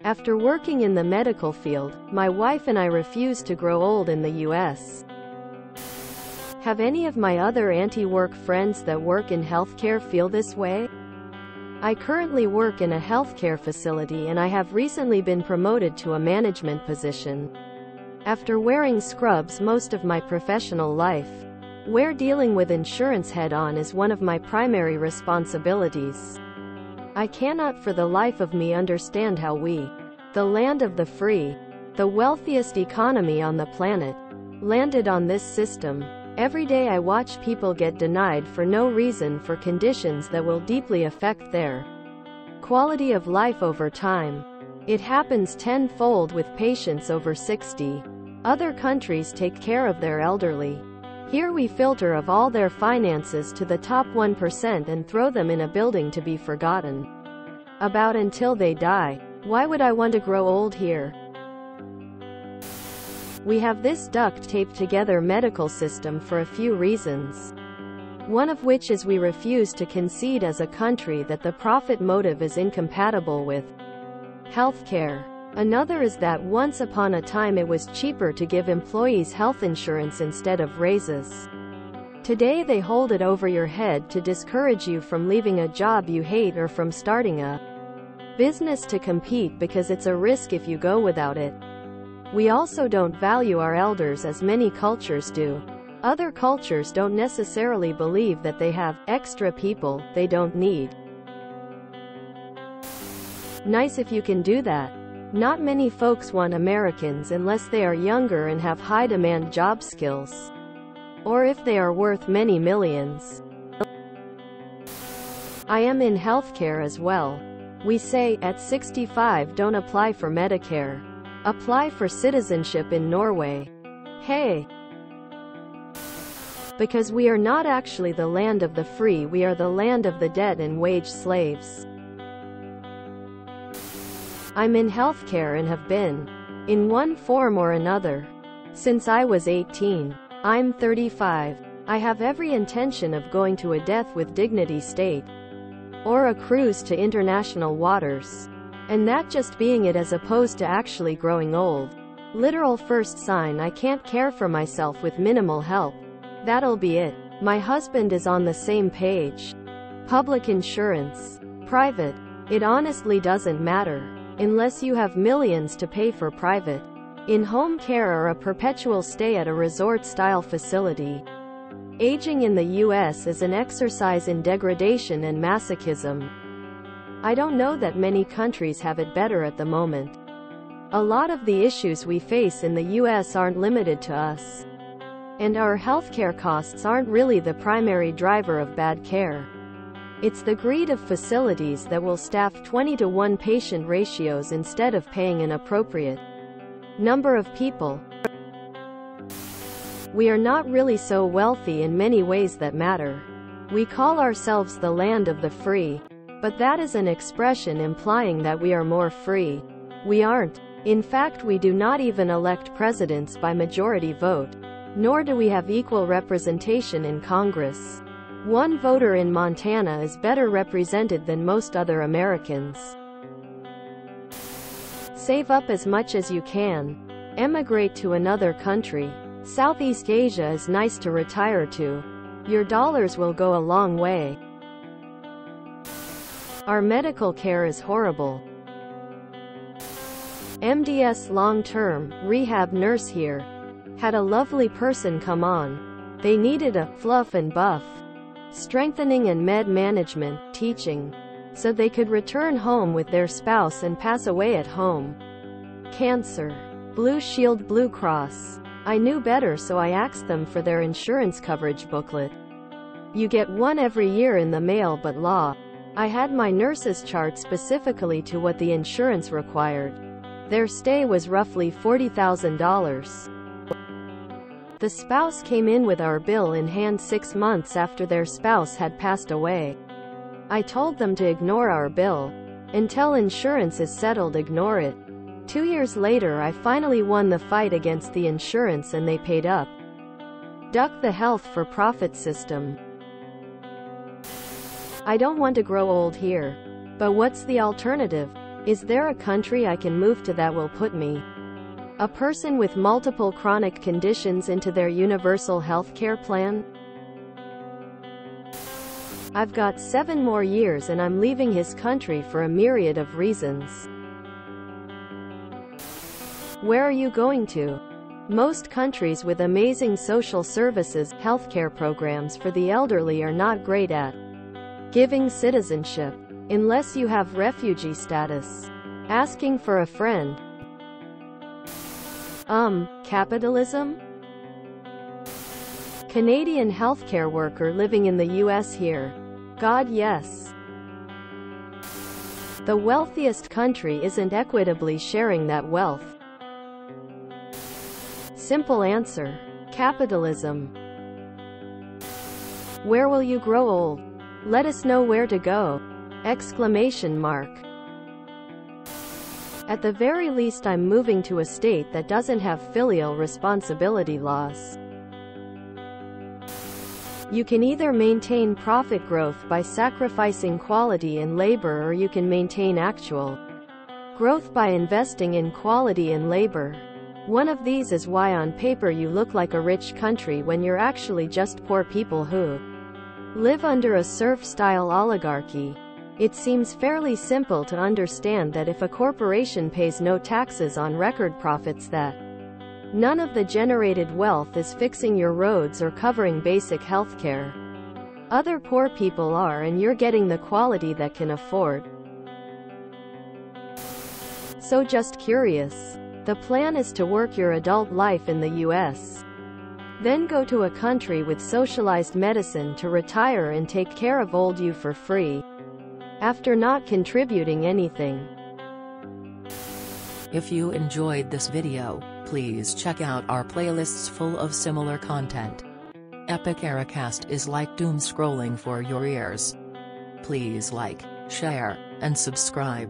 After working in the medical field, my wife and I refuse to grow old in the US. Have any of my other anti-work friends that work in healthcare feel this way? I currently work in a healthcare facility and I have recently been promoted to a management position. After wearing scrubs most of my professional life, where dealing with insurance head-on is one of my primary responsibilities, I cannot for the life of me understand how we, the land of the free, the wealthiest economy on the planet, landed on this system. Every day I watch people get denied for no reason for conditions that will deeply affect their quality of life over time. It happens tenfold with patients over 60. Other countries take care of their elderly. Here we filter of all their finances to the top 1% and throw them in a building to be forgotten about until they die. Why would I want to grow old here? We have this duct-taped together medical system for a few reasons. One of which is we refuse to concede as a country that the profit motive is incompatible with healthcare. Another is that once upon a time it was cheaper to give employees health insurance instead of raises. Today they hold it over your head to discourage you from leaving a job you hate or from starting a business to compete because it's a risk if you go without it. We also don't value our elders as many cultures do. Other cultures don't necessarily believe that they have extra people they don't need. Nice if you can do that. Not many folks want Americans unless they are younger and have high-demand job skills. Or if they are worth many millions. I am in healthcare as well. We say, at 65 don't apply for Medicare. Apply for citizenship in Norway. Hey! Because we are not actually the land of the free, we are the land of the debt and wage slaves. I'm in healthcare and have been, in one form or another, since I was 18. I'm 35. I have every intention of going to a death with dignity state, or a cruise to international waters. And that just being it as opposed to actually growing old. Literal first sign I can't care for myself with minimal help. That'll be it. My husband is on the same page. Public insurance. Private. It honestly doesn't matter. Unless you have millions to pay for private. In-home care or a perpetual stay at a resort-style facility. Aging in the US is an exercise in degradation and masochism. I don't know that many countries have it better at the moment. A lot of the issues we face in the US aren't limited to us. And our healthcare costs aren't really the primary driver of bad care. It's the greed of facilities that will staff 20-to-1 patient ratios instead of paying an appropriate number of people. We are not really so wealthy in many ways that matter. We call ourselves the land of the free. But that is an expression implying that we are more free. We aren't. In fact, we do not even elect presidents by majority vote. Nor do we have equal representation in Congress. One voter in Montana is better represented than most other Americans. Save up as much as you can. Emigrate to another country. Southeast Asia is nice to retire to. Your dollars will go a long way. Our medical care is horrible. MDS long-term rehab nurse here had a lovely person come on. They needed a fluff and buff, strengthening and med management, teaching, so they could return home with their spouse and pass away at home. Cancer. Blue Shield Blue Cross. I knew better, so I asked them for their insurance coverage booklet. You get one every year in the mail, but law. I had my nurses chart specifically to what the insurance required. Their stay was roughly $40,000. The spouse came in with our bill in hand 6 months after their spouse had passed away. I told them to ignore our bill. Until insurance is settled, ignore it. 2 years later, I finally won the fight against the insurance and they paid up. Duck the health for profit system. I don't want to grow old here. But what's the alternative? Is there a country I can move to that will put me, a person with multiple chronic conditions, into their universal healthcare plan? I've got 7 more years and I'm leaving his country for a myriad of reasons. Where are you going to? Most countries with amazing social services, healthcare programs for the elderly are not great at giving citizenship, unless you have refugee status. Asking for a friend. Capitalism? Canadian healthcare worker living in the US here. God, yes. The wealthiest country isn't equitably sharing that wealth. Simple answer. Capitalism. Where will you grow old? Let us know where to go! Exclamation mark. At the very least, I'm moving to a state that doesn't have filial responsibility laws. You can either maintain profit growth by sacrificing quality in labor, or you can maintain actual growth by investing in quality in labor. One of these is why on paper you look like a rich country when you're actually just poor people who live under a serf-style oligarchy. It seems fairly simple to understand that if a corporation pays no taxes on record profits, that none of the generated wealth is fixing your roads or covering basic health care. Other poor people are, and you're getting the quality that can afford. So just curious. The plan is to work your adult life in the US. Then go to a country with socialized medicine to retire and take care of old you for free, after not contributing anything. If you enjoyed this video, please check out our playlists full of similar content. Epic Eracast is like doom scrolling for your ears. Please like, share, and subscribe.